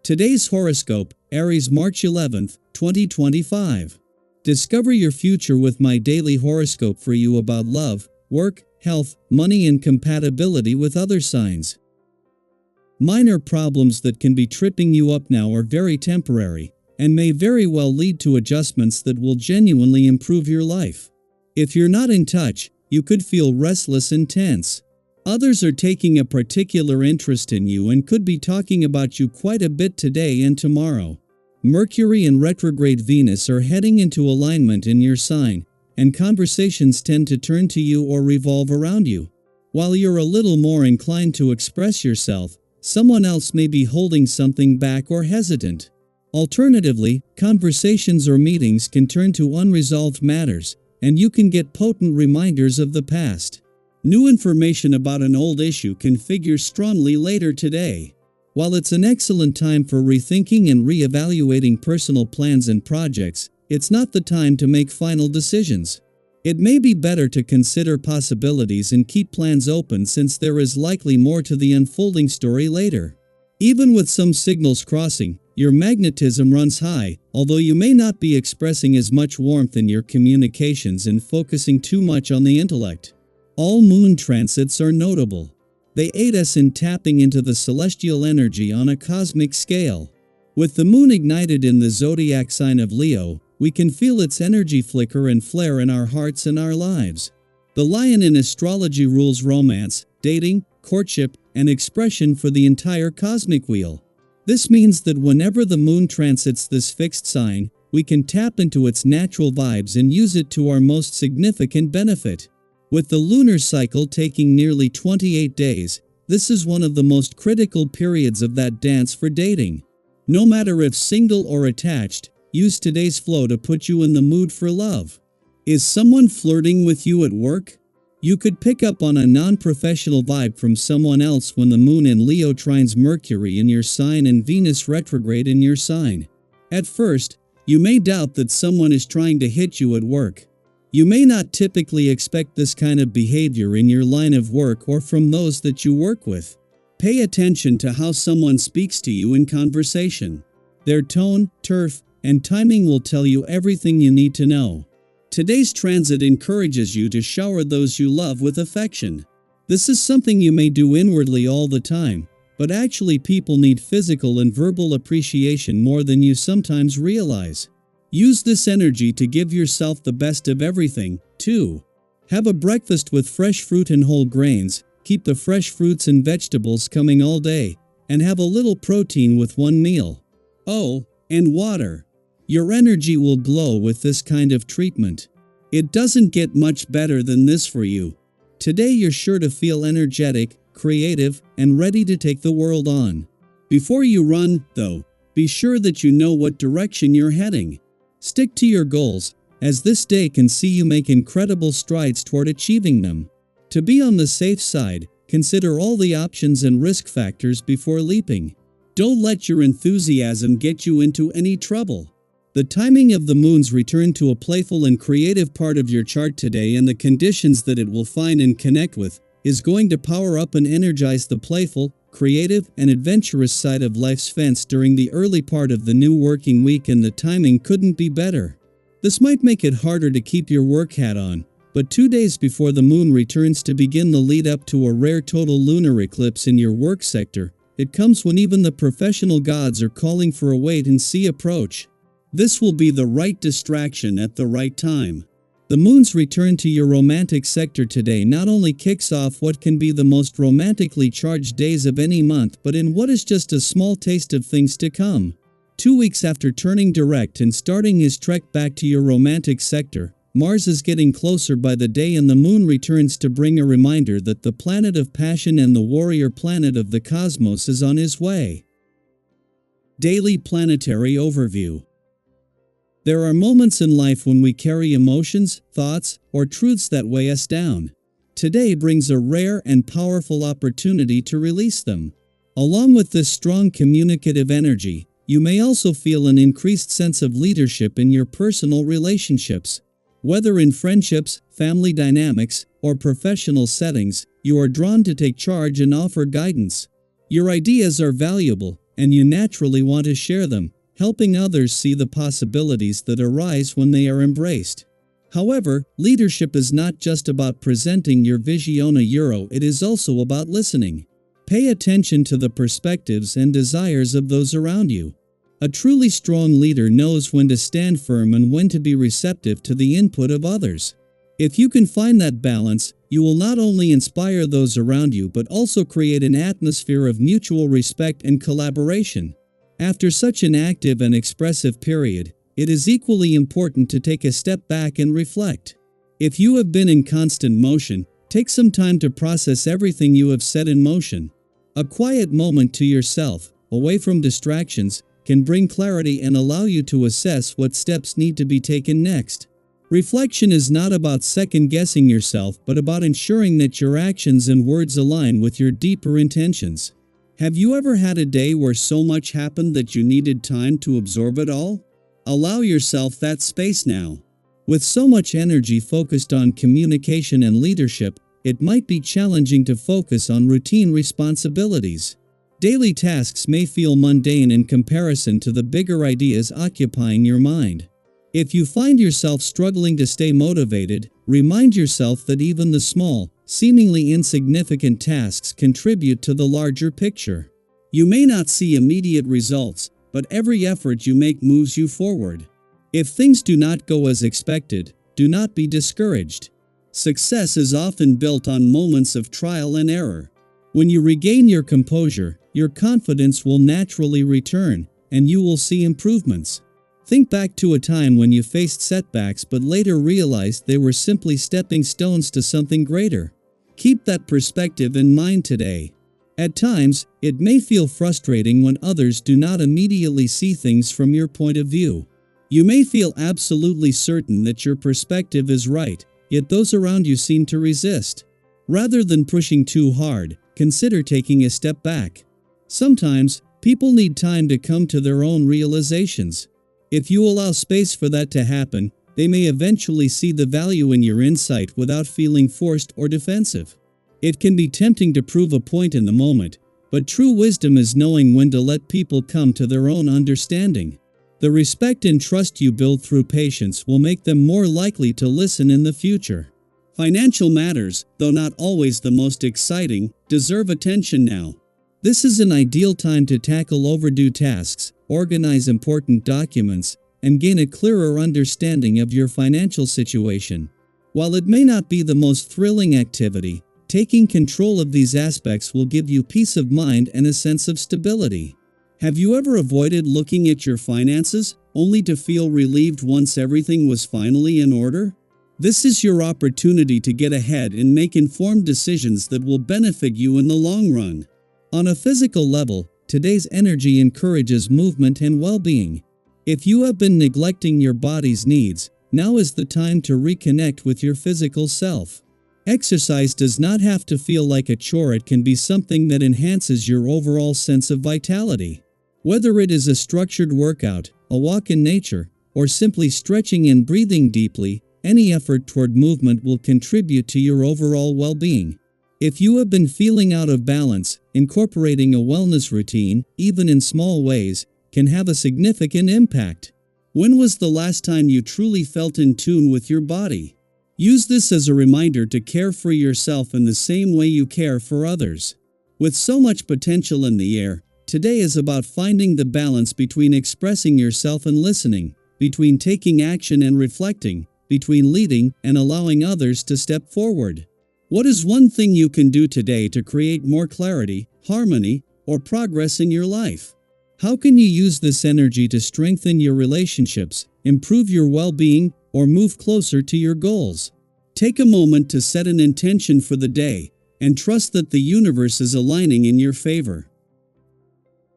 Today's horoscope, Aries March 11th, 2025. Discover your future with my daily horoscope for you about love, work, health, money and compatibility with other signs. Minor problems that can be tripping you up now are very temporary, and may very well lead to adjustments that will genuinely improve your life. If you're not in touch, you could feel restless and tense. Others are taking a particular interest in you and could be talking about you quite a bit today and tomorrow. Mercury and retrograde Venus are heading into alignment in your sign, and conversations tend to turn to you or revolve around you. While you're a little more inclined to express yourself, someone else may be holding something back or hesitant. Alternatively, conversations or meetings can turn to unresolved matters, and you can get potent reminders of the past. New information about an old issue can figure strongly later today. While it's an excellent time for rethinking and reevaluating personal plans and projects, it's not the time to make final decisions. It may be better to consider possibilities and keep plans open since there is likely more to the unfolding story later. Even with some signals crossing, your magnetism runs high, although you may not be expressing as much warmth in your communications and focusing too much on the intellect. All moon transits are notable. They aid us in tapping into the celestial energy on a cosmic scale. With the moon ignited in the zodiac sign of Leo, we can feel its energy flicker and flare in our hearts and our lives. The lion in astrology rules romance, dating, courtship, and expression for the entire cosmic wheel. This means that whenever the moon transits this fixed sign, we can tap into its natural vibes and use it to our most significant benefit. With the lunar cycle taking nearly 28 days, this is one of the most critical periods of that dance for dating. No matter if single or attached, use today's flow to put you in the mood for love. Is someone flirting with you at work? You could pick up on a non-professional vibe from someone else when the moon in Leo trines Mercury in your sign and Venus retrograde in your sign. At first, you may doubt that someone is trying to hit you at work. You may not typically expect this kind of behavior in your line of work or from those that you work with. Pay attention to how someone speaks to you in conversation. Their tone, turf, and timing will tell you everything you need to know. Today's transit encourages you to shower those you love with affection. This is something you may do inwardly all the time, but actually people need physical and verbal appreciation more than you sometimes realize. Use this energy to give yourself the best of everything, too. Have a breakfast with fresh fruit and whole grains, keep the fresh fruits and vegetables coming all day, and have a little protein with one meal. Oh, and water. Your energy will glow with this kind of treatment. It doesn't get much better than this for you. Today you're sure to feel energetic, creative, and ready to take the world on. Before you run, though, be sure that you know what direction you're heading. Stick to your goals, as this day can see you make incredible strides toward achieving them. To be on the safe side, consider all the options and risk factors before leaping. Don't let your enthusiasm get you into any trouble. The timing of the moon's return to a playful and creative part of your chart today and the conditions that it will find and connect with is going to power up and energize the playful, creative, and adventurous side of life's fence during the early part of the new working week, and the timing couldn't be better. This might make it harder to keep your work hat on, but 2 days before the moon returns to begin the lead up to a rare total lunar eclipse in your work sector, it comes when even the professional gods are calling for a wait-and-see approach. This will be the right distraction at the right time. The moon's return to your romantic sector today not only kicks off what can be the most romantically charged days of any month, but in what is just a small taste of things to come. 2 weeks after turning direct and starting his trek back to your romantic sector, Mars is getting closer by the day, and the moon returns to bring a reminder that the planet of passion and the warrior planet of the cosmos is on his way. Daily Planetary Overview. There are moments in life when we carry emotions, thoughts, or truths that weigh us down. Today brings a rare and powerful opportunity to release them. Along with this strong communicative energy, you may also feel an increased sense of leadership in your personal relationships. Whether in friendships, family dynamics, or professional settings, you are drawn to take charge and offer guidance. Your ideas are valuable, and you naturally want to share them, helping others see the possibilities that arise when they are embraced. However, leadership is not just about presenting your visione euro, it is also about listening. Pay attention to the perspectives and desires of those around you. A truly strong leader knows when to stand firm and when to be receptive to the input of others. If you can find that balance, you will not only inspire those around you but also create an atmosphere of mutual respect and collaboration. After such an active and expressive period, it is equally important to take a step back and reflect. If you have been in constant motion, take some time to process everything you have set in motion. A quiet moment to yourself, away from distractions, can bring clarity and allow you to assess what steps need to be taken next. Reflection is not about second-guessing yourself but about ensuring that your actions and words align with your deeper intentions. Have you ever had a day where so much happened that you needed time to absorb it all? Allow yourself that space now. With so much energy focused on communication and leadership, it might be challenging to focus on routine responsibilities. Daily tasks may feel mundane in comparison to the bigger ideas occupying your mind. If you find yourself struggling to stay motivated, remind yourself that even the small, seemingly insignificant tasks contribute to the larger picture. You may not see immediate results, but every effort you make moves you forward. If things do not go as expected, do not be discouraged. Success is often built on moments of trial and error. When you regain your composure, your confidence will naturally return, and you will see improvements. Think back to a time when you faced setbacks but later realized they were simply stepping stones to something greater. Keep that perspective in mind today. At times, it may feel frustrating when others do not immediately see things from your point of view. You may feel absolutely certain that your perspective is right, yet those around you seem to resist. Rather than pushing too hard, consider taking a step back. Sometimes, people need time to come to their own realizations. If you allow space for that to happen, they may eventually see the value in your insight without feeling forced or defensive. It can be tempting to prove a point in the moment, but true wisdom is knowing when to let people come to their own understanding. The respect and trust you build through patience will make them more likely to listen in the future. Financial matters, though not always the most exciting, deserve attention now. This is an ideal time to tackle overdue tasks, organize important documents, and gain a clearer understanding of your financial situation. While it may not be the most thrilling activity, taking control of these aspects will give you peace of mind and a sense of stability. Have you ever avoided looking at your finances, only to feel relieved once everything was finally in order? This is your opportunity to get ahead and make informed decisions that will benefit you in the long run. On a physical level, today's energy encourages movement and well-being. If you have been neglecting your body's needs, now is the time to reconnect with your physical self. Exercise does not have to feel like a chore, it can be something that enhances your overall sense of vitality. Whether it is a structured workout, a walk in nature, or simply stretching and breathing deeply, any effort toward movement will contribute to your overall well-being. If you have been feeling out of balance, incorporating a wellness routine, even in small ways, can have a significant impact. When was the last time you truly felt in tune with your body? Use this as a reminder to care for yourself in the same way you care for others. With so much potential in the air, today is about finding the balance between expressing yourself and listening, between taking action and reflecting, between leading and allowing others to step forward. What is one thing you can do today to create more clarity, harmony, or progress in your life? How can you use this energy to strengthen your relationships, improve your well-being, or move closer to your goals? Take a moment to set an intention for the day, and trust that the universe is aligning in your favor.